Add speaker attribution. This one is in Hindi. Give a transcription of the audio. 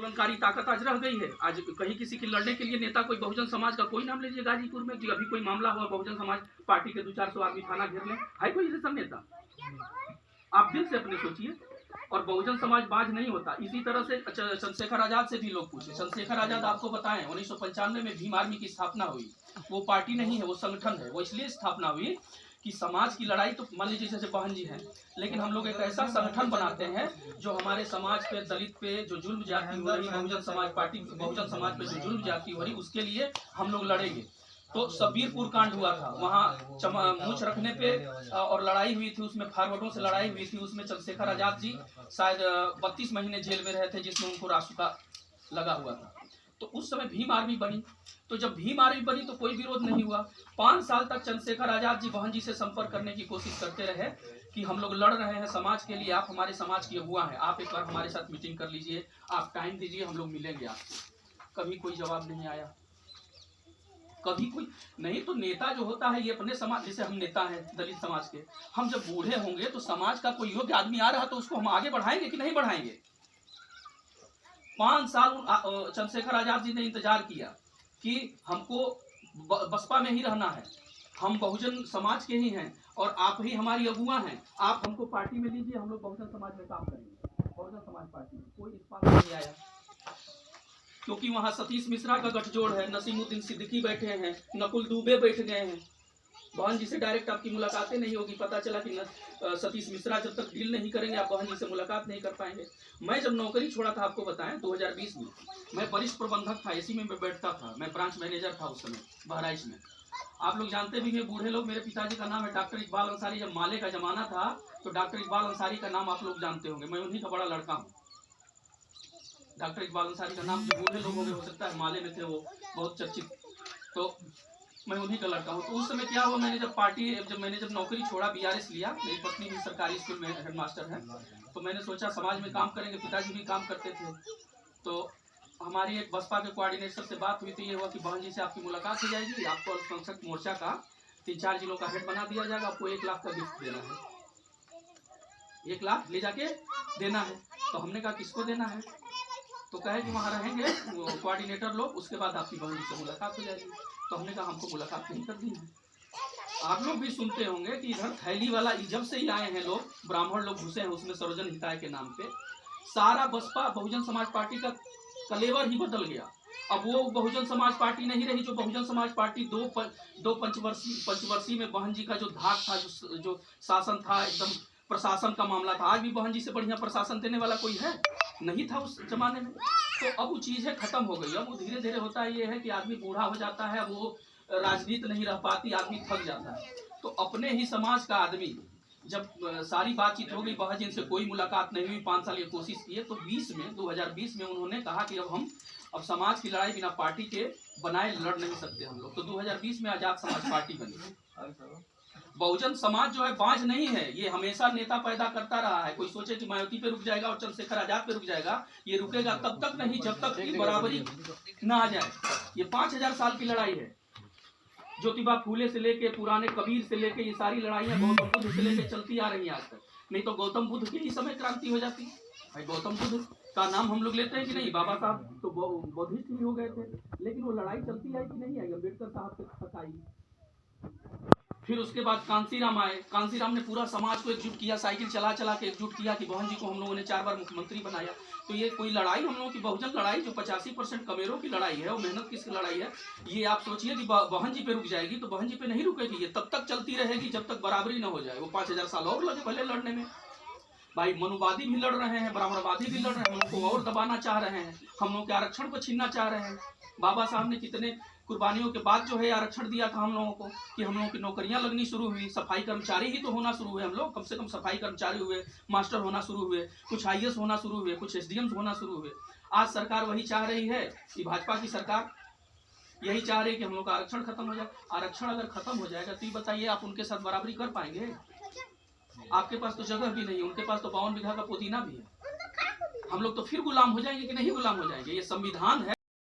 Speaker 1: आंदोलनकारी ताकत आज रह गई है। आज कहीं किसी के लड़ने के लिए नेता कोई बहुजन समाज का कोई नाम लीजिए गाजीपुर में कि अभी कोई मामला हुआ बहुजन समाज पार्टी के 200-400 आदमी थाना घेर लें, है कोई ऐसा नेता? आप दिल से अपने सोचिए। और बहुजन समाज बाज नहीं होता। इसी तरह से चंद्रशेखर आजाद से भी लोग पूछे। चंद्रशेखर आजाद आपको बताएं 1995 में भीम आर्मी की स्थापना हुई। वो पार्टी नहीं है, वो संगठन है। वो इसलिए स्थापना हुई कि समाज की लड़ाई तो मान लीजिए जैसे बहन जी हैं, लेकिन हम लोग एक ऐसा संगठन बनाते हैं जो हमारे समाज पे, दलित पे जो जुल्म ज्यादती हो रही, बहुजन समाज पार्टी बहुजन समाज पे जो जुल्म ज्यादती हो रही, उसके लिए हम लोग लड़ेंगे। तो सबीरपुर कांड हुआ था, वहाँ मूछ रखने पे और लड़ाई हुई थी, उसमें फारवर्डों से लड़ाई हुई थी। उसमें चंद्रशेखर आजाद जी शायद 32 महीने जेल में रहे थे, जिसमें उनको रासुका लगा हुआ था। तो उस समय भीम आर्मी बनी। तो जब भीम आर्मी बनी तो कोई विरोध नहीं हुआ। 5 साल तक चंद्रशेखर आजाद जी बहन जी से संपर्क करने की कोशिश करते रहे कि हम लोग लड़ रहे हैं समाज के लिए, आप हमारे समाज की अगुआ हैं, आप एक बार हमारे साथ मीटिंग कर लीजिए, आप टाइम दीजिए, हम लोग मिलेंगे आपसे। कभी कोई जवाब नहीं आया, कभी कोई नहीं। तो नेता जो होता है ये अपने समाज, जैसे हम नेता हैं दलित समाज के, हम जब बूढ़े होंगे तो समाज का कोई योग्य आदमी आ रहा तो उसको हम आगे बढ़ाएंगे कि नहीं बढ़ाएंगे? 5 साल चंद्रशेखर आजाद जी ने इंतजार किया कि हमको बसपा में ही रहना है, हम बहुजन समाज के ही हैं और आप ही हमारी अगुआ हैं, आप हमको पार्टी में लीजिए, हम लोग बहुजन समाज में काम करेंगे। बहुजन समाज पार्टी में कोई इस पास नहीं आया, क्योंकि वहां सतीश मिश्रा का गठजोड़ है, नसीमुद्दीन सिद्दीकी बैठे हैं, नकुल दुबे बैठ गए हैं। बहन जी से डायरेक्ट आपकी मुलाकातें नहीं होगी। पता चला कि सतीश मिश्रा जब तक डील नहीं करेंगे आप बहन जी से मुलाकात नहीं कर पाएंगे। मैं जब नौकरी छोड़ा था, आपको बताएं 2020 में, मैं वरिष्ठ प्रबंधक था, एसी में बैठता था, मैं ब्रांच मैनेजर था उस समय बहराइच में। आप लोग जानते भी हैं, बूढ़े लोग, मेरे पिताजी का नाम है डॉक्टर इकबाल अंसारी। जब माले का जमाना था तो डॉक्टर इकबाल अंसारी का नाम आप लोग जानते होंगे, मैं उन्हीं का बड़ा लड़का हूँ। डॉक्टर इकबाल अंसारी का नाम जो बूढ़े लोगों में हो सकता है, माले में थे वो बहुत चर्चित, तो मैं उन्हीं का लड़का हूँ। तो उस समय क्या हुआ, मैंने जब नौकरी छोड़ा, बीआरएस लिया, मेरी पत्नी भी सरकारी स्कूल में हेडमास्टर है, तो मैंने सोचा समाज में काम करेंगे, पिताजी भी काम करते थे। तो हमारी एक बसपा के कोऑर्डिनेटर से बात हुई, तो ये हुआ कि बहन जी से आपकी मुलाकात हो जाएगी, आपको अल्पसंख्यक मोर्चा का 3-4 जिलों का हेड बना दिया जाएगा, आपको 1 लाख का गिफ्ट देना है, 1 लाख ले जाके देना है। तो हमने कहा किसको देना है? तो कहे कि वहाँ रहेंगे कोऑर्डिनेटर लोग, उसके बाद आपकी बहन जी से मुलाकात हो जाएगी। तो हमने कहा हमको मुलाकात नहीं करनी है। आप लोग भी सुनते होंगे कि इधर थैली वाला, जब से ही आए हैं लोग, ब्राह्मण लोग घुसे हैं उसमें सर्वजन हिताय के नाम पे, सारा बसपा बहुजन समाज पार्टी का कलेवर ही बदल गया। अब वो बहुजन समाज पार्टी नहीं रही जो बहुजन समाज पार्टी दो पंचवर्षीय में बहन जी का जो धाक था, जो शासन था, एकदम प्रशासन का मामला था। आज भी बहन जी से बढ़िया प्रशासन देने वाला कोई है? नहीं था उस जमाने में। तो अब वो चीजें खत्म हो गई। अब वो धीरे धीरे होता है ये है कि आदमी बूढ़ा हो जाता है, वो राजनीति नहीं रह पाती, आदमी थक जाता है। तो अपने ही समाज का आदमी जब सारी बातचीत हो गई, बहन जी से कोई मुलाकात नहीं हुई, 5 साल ये कोशिश किए, तो 2020 में उन्होंने कहा कि अब समाज की लड़ाई बिना पार्टी के बनाए लड़ नहीं सकते हम लोग। तो 2020 में आजाद समाज पार्टी बनी। बहुजन समाज जो है बांझ नहीं है, ये हमेशा नेता पैदा करता रहा है। कोई सोचे कि मायावती पे रुक जाएगा और चंद्रशेखर आजाद पे रुक जाएगा, ये रुकेगा तब तक नहीं जब तक कि बराबरी ना आ जाए। ये 5000 साल की लड़ाई है। ज्योतिबा फूले से लेके, पुराने कबीर से लेके, ये सारी लड़ाइयां गौतम बुद्ध से लेके चलती आ रही है आज तक। नहीं तो गौतम बुद्ध के ही समय क्रांति हो जाती। भाई गौतम बुद्ध का नाम हम लोग लेते हैं कि नहीं, बाबा साहब तो बौद्धिस्ट ही हो गए थे, लेकिन वो लड़ाई चलती आई कि नहीं आई? अम्बेडकर साहब तक आई। फिर उसके बाद कांसीराम आए। कांसीराम ने पूरा समाज को एकजुट किया, साइकिल चला चला के एकजुट किया कि बहन जी को हम लोगों ने 4 बार मुख्यमंत्री बनाया। तो ये कोई लड़ाई हम लोगों की बहुजन लड़ाई जो 85% कमेरों की लड़ाई है, वो मेहनत किसकी लड़ाई है? ये आप सोचिए कि बहन जी पे रुक जाएगी, तो बहन जी पे नहीं रुकेगी, ये तब तक चलती रहेगी जब तक बराबरी न हो जाए। वो 5000 साल और लगे भले लड़ने में। भाई मनुवादी भी लड़ रहे हैं, ब्राह्मणवादी भी लड़ रहे हैं, हम लोग को और दबाना चाह रहे हैं, हम लोग के आरक्षण को छीनना चाह रहे हैं। बाबा साहब ने कितने कुर्बानियों के बाद जो है आरक्षण दिया था हम लोगों को कि हम लोगों की नौकरियां लगनी शुरू हुई। सफाई कर्मचारी ही तो होना शुरू हुए हम लोग, कम से कम सफाई कर्मचारी हुए, मास्टर होना शुरू हुए, कुछ आईएएस होना शुरू हुए, कुछ एसडीएम होना शुरू हुए। आज सरकार वही चाह रही है कि भाजपा की सरकार यही चाह रही है कि हम लोग का आरक्षण खत्म हो जाए। आरक्षण अगर खत्म हो जाएगा तो ये बताइए आप उनके साथ बराबरी कर पाएंगे? आपके पास तो जगह भी नहीं, उनके पास तो 52 बीघा का पुदीना भी है। हम लोग तो फिर गुलाम हो जाएंगे कि नहीं गुलाम हो जाएंगे? ये संविधान है।